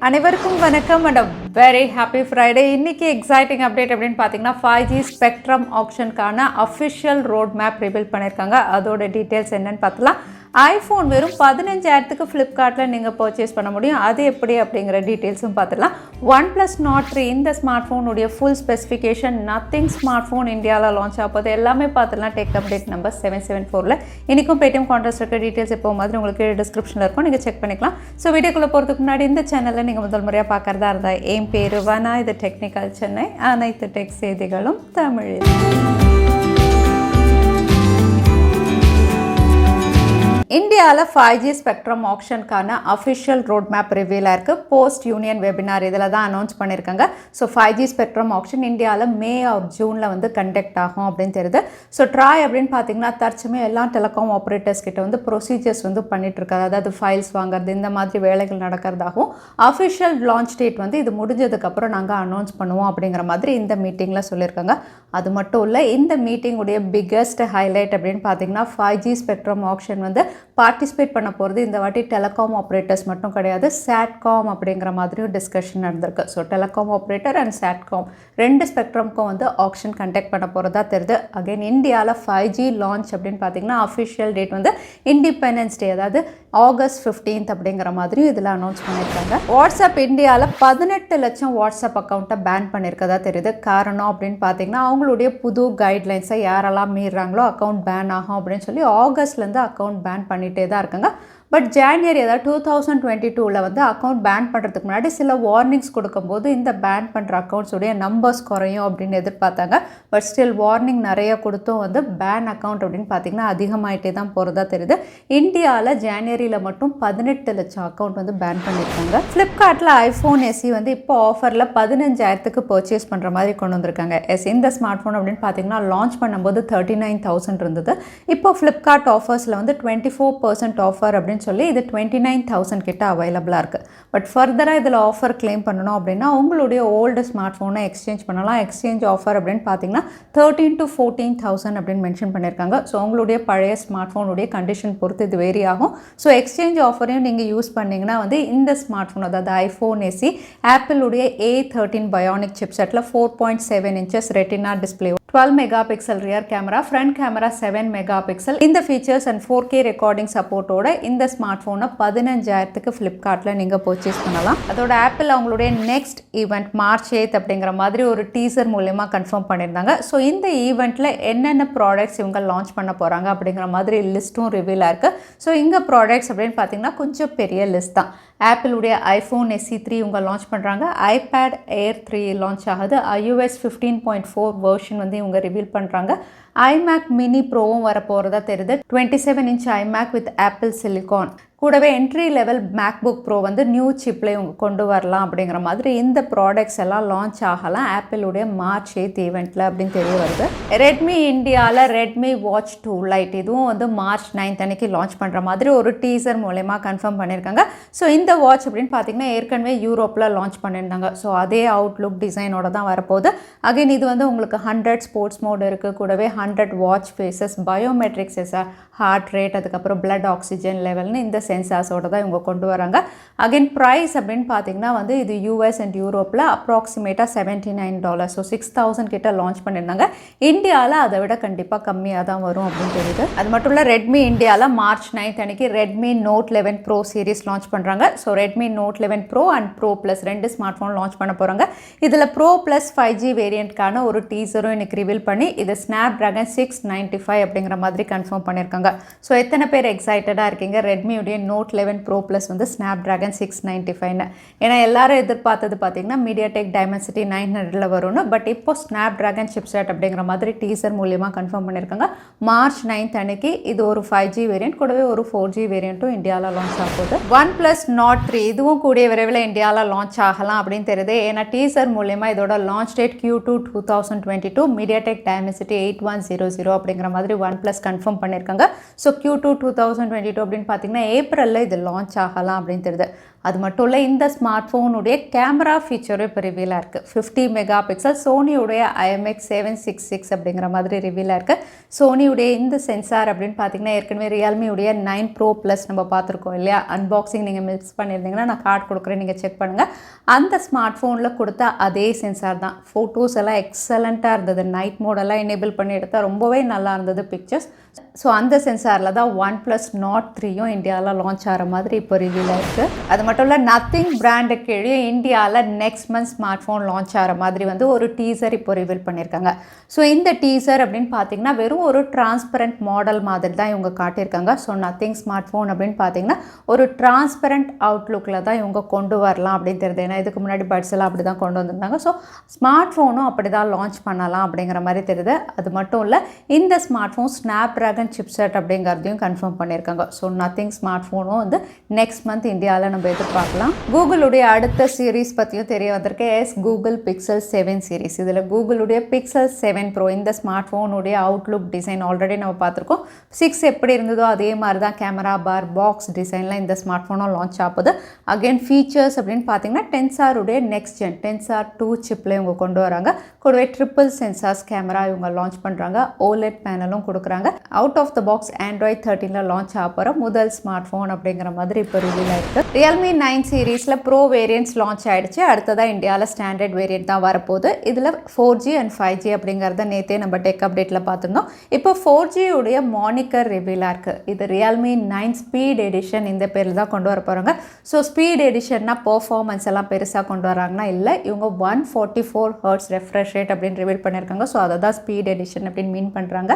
அனைவருக்கும் வணக்கம் and a very happy Friday. இன்னைக்கு எக்ஸைட்டிங் அப்டேட் அப்படின்னு பார்த்தீங்கன்னா 5G ஸ்பெக்ட்ரம் ஆப்ஷனுக்கான அஃபிஷியல் ரோட் மேப் ரிவீல் பண்ணியிருக்காங்க. அதோட டீட்டெயில்ஸ் என்னன்னு பார்த்தலாம். ஐஃபோன் வெறும் 15,000க்கு ஃப்ளிப்கார்ட்டில் நீங்கள் பர்ச்சேஸ் பண்ண முடியும். அது எப்படி அப்படிங்கிற டீட்டெயில்ஸும் பார்த்துடலாம். Oneplus Nord 3 இந்த ஸ்மார்ட் ஃபோனுடைய full specification, nothing smart phone இந்தியாவில் லான்ச் ஆகுது எல்லாமே பார்த்துடலாம். டெக் அப்டேட் நம்பர் 774ல் இன்றைக்கும் பேடிஎம் கான்ட்ராஸ்ட் இருக்க டீட்டெயில்ஸ் எப்போ மாதிரி உங்களுக்கு டிஸ்கிரிப்ஷனில் இருக்கும், நீங்கள் செக் பண்ணிக்கலாம். ஸோ வீடியோக்குள்ளே போகிறதுக்கு முன்னாடி இந்த சேனலில் நீங்கள் முதல் முறையாக பார்க்குறதா இருந்தால் என் பேர் வனா, இது டெக்னிக்கல் சென்னை, அனைத்து டெக் செய்திகளும் தமிழில். இந்தியாவில் 5G ஸ்பெக்ட்ரம் ஆப்ஷனுக்கான அஃபிஷியல் ரோட் மேப் ரிவீல் ஆயிருக்கு. போஸ்ட் யூனியன் வெபினார் இதில் தான் அனௌன்ஸ் பண்ணியிருக்காங்க. ஸோ 5G ஸ்பெக்ட்ரம் ஆப்ஷன் இந்தியாவில் மே ஆர் ஜூனில் வந்து கண்டக்ட் ஆகும் அப்படின்னு தெரியுது. ஸோ ட்ராய் அப்படின்னு பார்த்தீங்கன்னா தற்சமயம் எல்லா டெலிகாம் ஆப்ரேட்டர்ஸ் கிட்ட வந்து ப்ரொசீஜர்ஸ் வந்து பண்ணிட்டுருக்காரு. அதாவது ஃபைல்ஸ் வாங்குறது இந்த மாதிரி வேலைகள் நடக்கிறதாகவும் அஃபிஷியல் லான்ச் டேட் வந்து இது முடிஞ்சதுக்கப்புறம் நாங்கள் அனௌன்ஸ் பண்ணுவோம் அப்படிங்கிற மாதிரி இந்த மீட்டிங்கில் சொல்லியிருக்காங்க. அது மட்டும் இல்லை, இந்த மீட்டிங்குடைய பிக்கஸ்ட் ஹைலைட் அப்படின்னு பார்த்தீங்கன்னா 5G ஸ்பெக்ட்ரம் ஆப்ஷன் வந்து பார்ட்டிசிபேட் பண்ண போகிறது இந்த வாட்டி டெலிகாம் ஆப்ரேட்டர்ஸ் மட்டும் கிடையாது, சாட்காம் அப்படிங்கிற மாதிரியும் டிஸ்கஷன் நடந்திருக்கு. So telecom operator and SATCOM ரெண்டு ஸ்பெக்ட்ரம்க்கும் வந்து ஆப்ஷன் கண்டக்ட் பண்ண போகிறதா தெரியுது. அகைன் இந்தியாவில் 5G லான்ச் அப்படின்னு பார்த்தீங்கன்னா அஃபிஷியல் டேட் வந்து இண்டிபெண்டன்ஸ் டே, அதாவது ஆகஸ்ட் 15 அப்படிங்கிற மாதிரியும் இதில் அனௌன்ஸ் பண்ணியிருக்காங்க. வாட்ஸ்அப் இந்தியாவில் 18 லட்சம் வாட்ஸ்அப் அக்கௌண்ட்டை பேன் பண்ணியிருக்கதா தெரியுது. காரணம் அப்படின்னு பார்த்தீங்கன்னா அவங்களுடைய புது கைட்லைன்ஸை யாரெல்லாம் மீறாங்களோ அக்கௌண்ட் பேன் ஆகும் அப்படின்னு சொல்லி ஆகஸ்ட்லேருந்து அக்கௌண்ட் பேன் பண்ணிகிட்டே தான் இருக்காங்க. பட் ஜான்வரி அதாவது 2022 வந்து அக்கௌண்ட் பேன் பண்ணுறதுக்கு முன்னாடி சில வார்னிங்ஸ் கொடுக்கும்போது இந்த பேன் பண்ணுற அக்கௌண்ட்ஸுடைய நம்பர்ஸ் குறையும் அப்படின்னு எதிர்பார்த்தாங்க. பட் ஸ்டில் வார்னிங் நிறைய கொடுத்தும் வந்து பேன் அக்கௌண்ட் அப்படின்னு பார்த்தீங்கன்னா அதிகமாகிட்டே தான் போகிறதா தெரியுது. இந்தியாவில் ஜான்வரியில் மட்டும் 18 லட்சம் அக்கௌண்ட் வந்து பேன் பண்ணியிருக்காங்க. ஃப்ளிப்கார்ட்டில் ஐஃபோன் எஸ்சி வந்து இப்போ ஆஃபரில் 15,000க்கு பர்ச்சேஸ் பண்ணுற மாதிரி கொண்டு வந்திருக்காங்க. இந்த ஸ்மார்ட் ஃபோன் அப்படின்னு பார்த்தீங்கன்னா லான்ச் பண்ணும்போது 39,000 இருந்தது. இப்போ ஃப்ளிப்கார்ட் ஆஃபர்ஸில் வந்து 24% ஆஃபர் அப்படின்னு சொல்லி இது 29,000 கிட்ட அவைலபிளாக இருக்குது. பட் ஃபர்தராக இதில் ஆஃபர் கிளைம் பண்ணணும் அப்படின்னா உங்களுடைய ஓல்டு ஸ்மார்ட் ஃபோனை எக்ஸ்சேஞ்ச் பண்ணலாம். எக்ஸ்சேஞ்ச் ஆஃபர் அப்படின்னு பார்த்தீங்கன்னா 13,000 to 14,000 அப்படின்னு மென்ஷன் பண்ணியிருக்காங்க. ஸோ உங்களுடைய பழைய ஸ்மார்ட் ஃபோனுடைய கண்டிஷன் பொறுத்து இது வேரி ஆகும். ஸோ எக்ஸ்சேஞ்ச் ஆஃபரையும் நீங்கள் யூஸ் பண்ணிங்கன்னா வந்து இந்த ஸ்மார்ட் ஃபோன் அதாவது ஐஃபோன் எஸ்சி ஆப்பிளுடைய A13 பயோனிக் சிப்செட்டில் 4.7 inches retina display, 12 megapixel rear camera, front camera 7 megapixel, இந்த ஃபீச்சர்ஸ் அண்ட் 4K ரெக்கார்டிங் சப்போர்ட்டோட இந்த ஸ்மார்ட் ஃபோனை 15,000க்கு ஃப்ளிப்கார்ட்டில் நீங்கள் பர்ச்சேஸ் பண்ணலாம். அதோட ஆப்பிள் அவங்களுடைய நெக்ஸ்ட் ஈவெண்ட் மார்ச் 8 அப்படிங்கிற மாதிரி ஒரு டீசர் மூலமாக கன்ஃபார்ம் பண்ணியிருந்தாங்க. ஸோ இந்த ஈவெண்ட்டில் என்னென்ன ப்ராடக்ட்ஸ் இவங்க லான்ச் பண்ண போகிறாங்க அப்படிங்கிற மாதிரி லிஸ்ட்டும் ரிவீல் ஆயிருக்கு. ஸோ இங்கே ப்ராடக்ட்ஸ் அப்படின்னு பார்த்தீங்கன்னா கொஞ்சம் பெரிய லிஸ்ட் தான். ஆப்பிளுடைய ஐஃபோன் SE3 இவங்க லான்ச் பண்ணுறாங்க. ஐபேட் Air 3 லான்ச் ஆகுது. iOS 15.4 வெர்ஷன் வந்து இவங்க ரிவீல் பண்ணுறாங்க. iMac மினி ப்ரோவும் வர போகிறதா தெரியுது. 27 inch iMac with Apple silicon, கூடவே என்ட்ரி லெவல் மேக்புக் ப்ரோ வந்து நியூ சிப்பில் இவங்க கொண்டு வரலாம் அப்படிங்கிற மாதிரி இந்த ப்ராடக்ட்ஸ் எல்லாம் லான்ச் ஆகலாம் ஆப்பிளுடைய மார்ச் 8 ஈவெண்ட்டில் அப்படின்னு தெரிய வருது. ரெட்மி இந்தியாவில் ரெட்மி வாட்ச் 2 லைட் இதுவும் வந்து மார்ச் 9 அன்னைக்கு லான்ச் பண்ணுற மாதிரி ஒரு டீசர் மூலமாக கன்ஃபார்ம் பண்ணியிருக்காங்க. ஸோ இந்த வாட்ச் அப்படின்னு பார்த்தீங்கன்னா ஏற்கனவே யூரோப்பில் லான்ச் பண்ணியிருந்தாங்க. ஸோ அதே அவுட்லுக் டிசைனோட தான் வரப்போகுது. அகைன் இது வந்து உங்களுக்கு 100 ஸ்போர்ட்ஸ் மோட் இருக்குது, கூடவே 100 watch faces, biometric sensor, heart rate, அதுக்கப்புறம் பிளட் ஆக்சிஜன் லெவல்னு இந்த சென்சார்ஸோட தான் இவங்க கொண்டு வராங்க. அகைன் ப்ரைஸ் அப்படின்னு பார்த்தீங்கன்னா வந்து இது US அண்ட் யூரோப்பில் அப்ராக்சிமேட்டாக $79, ஸோ 6,000 கிட்ட லான்ச் பண்ணியிருந்தாங்க. இந்தியாவில் அதை விட கண்டிப்பாக கம்மியாக தான் வரும் அப்படின்னு தெரியுது. அது மட்டும் இல்லை, ரெட்மி இந்தியாவில் மார்ச் 9 அன்னைக்கு Redmi Note 11 Pro series launch பண்ணுறாங்க. So Redmi Note 11 Pro and Pro Plus ரெண்டு ஸ்மார்ட் ஃபோன் லான்ச் பண்ண போகிறாங்க. இதில் ப்ரோ ப்ளஸ் 5G வேரியண்ட்கான ஒரு டீசரும் இன்னைக்கு ரிவீல் பண்ணி இது ஸ்னாப்டிராகன் 695 அப்படிங்கிற மாதிரி கன்ஃபார்ம் பண்ணியிருக்காங்க. ஸோ எத்தனை பேர் எக்ஸைட்டடாக இருக்கீங்க ரெட்மியுடைய நோட் 11 ப்ரோ ப்ளஸ் வந்து ஸ்னாப்டிராகன் 695? ஏன்னா எல்லாரும் எதிர்பார்த்தது பார்த்தீங்கன்னா மீடியாடெக் டைமென்சிட்டி 900ல் வரும்னு. பட் இப்போ ஸ்னாப்டிராகன் சிப்செட் அப்படிங்கிற மாதிரி டீசர் மூலியமாக கன்ஃபார்ம் பண்ணியிருக்காங்க. மார்ச் 9 அன்னைக்கு இது ஒரு 5G வேரியண்ட், கூடவே ஒரு 4G வேரியண்ட்டும் இந்தியாவில் லான்ச் ஆகுது. OnePlus Nord 3 இதுவும் கூடிய விரைவில் இந்தியாவில் லான்ச் ஆகலாம் அப்படின்னு தெரியுது. ஏன்னா டீசர் மூலியமாக இதோட launch date Q2 2022 MediaTek Dimensity 8100 அப்படிங்கிற மாதிரி OnePlus கன்ஃபார்ம் பண்ணியிருக்காங்க. ஸோ Q2 2022 அப்படின்னு பார்த்தீங்கன்னா ஏப்ரலில் இது லான்ச் ஆகலாம் அப்படின்னு தெரியுது. அது மட்டும் இல்லை இந்த ஸ்மார்ட் ஃபோனுடைய கேமரா ஃபீச்சரும் இப்போ ரிவீலாக இருக்குது. 50 மெகா பிக்சல் சோனியுடைய IMX766 அப்படிங்கிற மாதிரி ரிவீலாக இருக்குது. சோனியுடைய இந்த சென்சார் அப்படின்னு பார்த்தீங்கன்னா ஏற்கனவே ரியல்மியுடைய 9 Pro Plus நம்ம பார்த்துருக்கோம் இல்லையா. அன்பாக்சிங் நீங்கள் மிஸ் பண்ணியிருந்தீங்கன்னா நான் கார்டு கொடுக்குறேன், நீங்கள் செக் பண்ணுங்கள். அந்த ஸ்மார்ட் ஃபோனில் கொடுத்த அதே சென்சார் தான். ஃபோட்டோஸ் எல்லாம் எக்ஸலண்ட்டாக இருந்தது. நைட் மோடெல்லாம் எனேபிள் பண்ணி எடுத்தால் ரொம்பவே நல்லா இருந்தது பிக்சர்ஸ். ஸோ அந்த சென்சாரில் தான் OnePlus Nord 3யும் இந்தியாவில் லான்ச் ஆகிற மாதிரி இப்போ ரிவீலாக இருக்குது. அது மட்டும் இல்லை நத்திங் பிராண்டு கீழே இந்தியாவில் next month smart phone launch ஆகிற மாதிரி வந்து ஒரு டீசர் இப்போ ரிவீல் பண்ணியிருக்காங்க. ஸோ இந்த டீசர் அப்படின்னு பார்த்தீங்கன்னா வெறும் ஒரு டிரான்ஸ்பரண்ட் மாடல் மாதிரி தான் இவங்க காட்டியிருக்காங்க. ஸோ நத்திங் ஸ்மார்ட் ஃபோன் அப்படின்னு பார்த்தீங்கன்னா ஒரு டிரான்ஸ்பரண்ட் அவுட்லுக்கில் தான் இவங்க கொண்டு வரலாம் அப்படின்னு தெரியுது. ஏன்னா இதுக்கு முன்னாடி பட்ஸ் எல்லாம் அப்படி தான் கொண்டு வந்திருந்தாங்க. ஸோ ஸ்மார்ட் ஃபோனும் அப்படி தான் லான்ச் பண்ணலாம் அப்படிங்கிற மாதிரி தெரியுது. அது மட்டும் இல்லை இந்த ஸ்மார்ட் ஃபோன் ஸ்னாப்ட்ராகன் சிப்செட் அப்படிங்கிறதையும் கன்ஃபார்ம் பண்ணியிருக்காங்க. ஸோ நத்திங் ஸ்மார்ட் ஃபோனும் வந்து நெக்ஸ்ட் மந்த் இந்தியாவில் நம்ம எதிர்பார்க்கலாம். கூகுளுடைய அடுத்த சீரீஸ் பற்றியும் தெரிய வந்திருக்கு. Google Pixel 7 series. இதில் கூகுளுடைய Pixel 7 Pro இந்த ஸ்மார்ட் ஃபோனுடைய அவுட்லுக் டிசைன் ஆல்ரெடி நம்ம பார்த்துருக்கோம். 6 எப்படி இருந்ததோ அதே மாதிரி தான் கேமரா பார் பாக்ஸ் டிசைனில் இந்த ஸ்மார்ட் ஃபோனும் லான்ச் ஆகுது. அகெயின் ஃபீச்சர்ஸ் அப்படின்னு பார்த்தீங்கன்னா டென்சாருடைய நெக்ஸ்ட் ஜென் டென்சார் 2 சிப்பில் இவங்க கொண்டு வராங்க. கூடவே ட்ரிபிள் சென்சார்ஸ் கேமரா இவங்க லான்ச் பண்ணுறாங்க. OLED பேனலும் கொடுக்குறாங்க. Out of the box Android 13ல லான்ச் ஆகிற முதல் ஸ்மார்ட் ஃபோன் அப்படிங்கிற மாதிரி இப்போ ரிவீல் ஆயிருக்கு. Realme 9 சீரீஸில் ப்ரோ வேரியன்ட்ஸ் லான்ச் ஆயிடுச்சு. அடுத்ததாக இந்தியாவில் ஸ்டாண்டர்ட் வேரியன்ட் தான் வரப்போகுது. இதில் 4G and 5G அப்படிங்கிறத நேற்றே நம்ம டெக் அப்டேட்டில் பார்த்துருந்தோம். இப்போ 4G உடைய மானிக்கர் ரிவீலாக இருக்குது. இது Realme 9 ஸ்பீட் எடிஷன் இந்த பேரில் தான் கொண்டு வர போகிறாங்க. ஸோ ஸ்பீட் எடிஷன்னா பர்ஃபார்மன்ஸ் எல்லாம் பெருசாக கொண்டு வராங்கன்னா இல்லை, இவங்க 144 Hz ரெஃப்ரெஷ் ரேட் அப்படின்னு ரிவீல் பண்ணியிருக்காங்க. ஸோ அதை தான் ஸ்பீட் எடிஷன் அப்படின்னு மீன் பண்ணுறாங்க.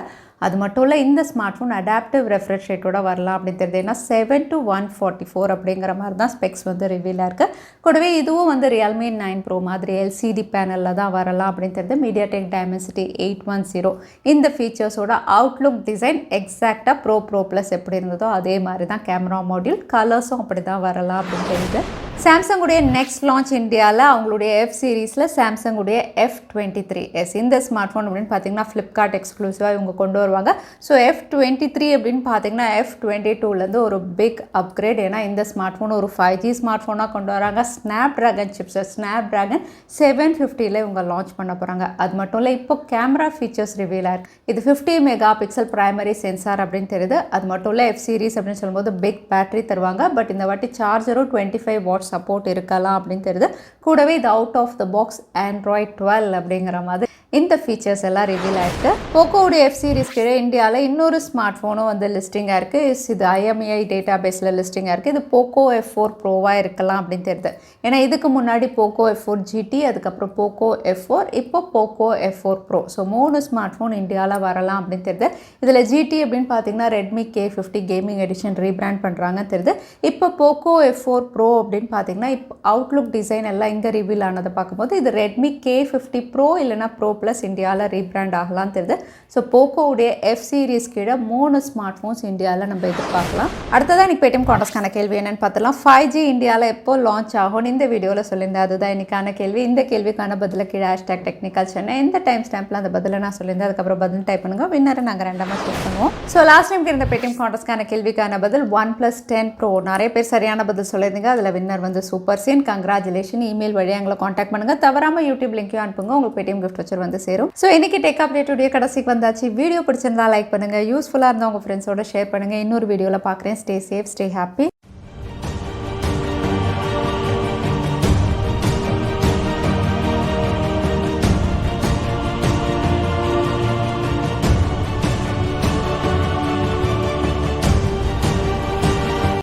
அது மட்டும் இல்லை இந்த ஸ்மார்ட் ஃபோன் அடாப்டிவ் ரெஃப்ரெஷ் ரேட்டோட வரலாம் அப்படின்னு தெரியுது. ஏன்னா 7 to 144 அப்படிங்கிற மாதிரி தான் ஸ்பெக்ஸ் வந்து ரிவீலாக இருக்குது. கூடவே இதுவும் வந்து Realme 9 Pro மாதிரி LCD பேனலில் தான் வரலாம் அப்படின்னு தெரியுது. MediaTek Dimensity 810 இந்த ஃபீச்சர்ஸோட அவுட்லுக் டிசைன் எக்ஸாக்டாக Pro Plus எப்படி இருந்ததோ அதே மாதிரி தான். கேமரா மாடியூல் கலர்ஸும் அப்படி தான் வரலாம் அப்படின்னு தெரியுது. சாம்சங்குடைய நெக்ஸ்ட் லான்ச் இந்தியாவில் அவங்களுடைய F சீரீஸில் சாம்சங்குடைய F23s இந்த ஸ்மார்ட் ஃபோன் அப்படின்னு பார்த்தீங்கன்னா ஃப்ளிப்கார்ட் எக்ஸ்க்ளூசிவாக இவங்க கொண்டு வருவாங்க. ஸோ F23 அப்படின்னு பார்த்தீங்கன்னா F22லேருந்து ஒரு பிக் அப்கிரேட். ஏன்னா இந்த ஸ்மார்ட் ஃபோன் ஒரு 5G ஸ்மார்ட் ஃபோனாக கொண்டு வராங்க. ஸ்னாப்ட்ராகன் சிப்ஸை ஸ்னாப்ட்ராகன் 750ல் இவங்க லான்ச் பண்ண போகிறாங்க. அது மட்டும் இல்லை இப்போ கேமரா ஃபீச்சர்ஸ் ரிவீல் ஆயிருக்கு. இது 50 மெகா பிக்சல் பிரைமரி சென்சார் அப்படின்னு தெரியுது. அது மட்டும் இல்லை F சீரீஸ் அப்படின்னு சொல்லும்போது பிக் பேட்டரி தருவாங்க. பட் இந்த வாட்டி சார்ஜரும் 25 வாட்ஸ் சப்போர்ட் இருக்கலாம் அப்படின்னு தெரியுது. கூடவே இது out of the box Android 12 அப்படிங்கிற மாதிரி இந்த ஃபீச்சர்ஸ் எல்லாம் ரிவீல் ஆயிருக்கு. போக்கோவுடைய F சீரீஸ் கீழே இந்தியாவில் இன்னொரு ஸ்மார்ட் ஃபோனும் வந்து லிஸ்டிங்காக இருக்குது. இது IMEI டேட்டா பேஸில் லிஸ்டிங்காக இருக்குது. இது Poco F4 ப்ரோவாக இருக்கலாம் அப்படின்னு தெரியுது. ஏன்னா இதுக்கு முன்னாடி Poco F4 GT, அதுக்கப்புறம் Poco F4, இப்போ Poco F4 Pro. So 3 smart phone இந்தியாவில் வரலாம் அப்படின்னு தெரியுது. இதில் GT அப்படின்னு பார்த்தீங்கன்னா Redmi K50 gaming edition rebrand பண்ணுறாங்கன்னு தெரியுது. இப்போ Poco F4 Pro அப்படின்னு பார்த்தீங்கன்னா இப்போ அவுட்லுக் டிசைன் எல்லாம் இங்கே ரிவீல் ஆனதை பார்க்கும்போது இது Redmi K50 Pro இல்லைனா Pro Plus இந்தியாவில் ரீபிராண்ட் ஆகலாம் தெரியுது. ஸோ போக்கோவுடைய F சீரீஸ் கீழே 3 ஸ்மார்ட் ஃபோன்ஸ் இந்தியாவில் நம்ம எதிர்பார்க்கலாம். அடுத்ததான் இன்னைக்கு பேடிஎம் கான்டெஸ்ட்கான கேள்வி என்னன்னு பார்த்தலாம். 5G இந்தியாவில் எப்போ லான்ச் ஆகும்னு இந்த வீடியோவில் சொல்லியிருந்தேன். அதுதான் இன்னைக்கான கேள்வி. இந்த கேள்விக்கான பதில கீழே #Technical Chennai இந்த டைம் ஸ்டாம்பில் அந்த பதிலை நான் சொல்லியிருந்தேன். அதுக்கப்புறம் பதில் டைப் பண்ணுங்க. வின்னரை நாங்கள் ரெண்டாமல் சூஸ் பண்ணுவோம். ஸோ லாஸ்ட் டைம் இருந்த பேடிஎம் கான்டெஸ்ட்கான கேள்விக்கான பதில் OnePlus 10 Pro. நிறைய பேர் சரியான பதில் சொல்லியிருந்தீங்க. அதில் வின்னர் வந்து சூப்பர் சீன். கங்க்ராச்சுலேஷன். இமெயில் வழியாக எங்களை காண்டாக்ட் பண்ணுங்க. தவறாமல் யூடியூப் லிங்க்கையும் அனுப்புங்க. உங்களுக்கு பேடிஎம் கிஃப்ட் வச்சர் வந்து சேரும். ஸோ இன்னைக்கு டெக் அப்டேட்டுடைய கடைசிக்கு வந்தாச்சு. வீடியோ பிடிச்சிருந்தா லைக் பண்ணுங்க. யூஸ்ஃபுல்லாக இருந்தால் உங்கள் ஃப்ரெண்ட்ஸோட ஷேர் பண்ணுங்க. இன்னொரு வீடியோவில் பார்க்குறேன். Stay safe, stay happy.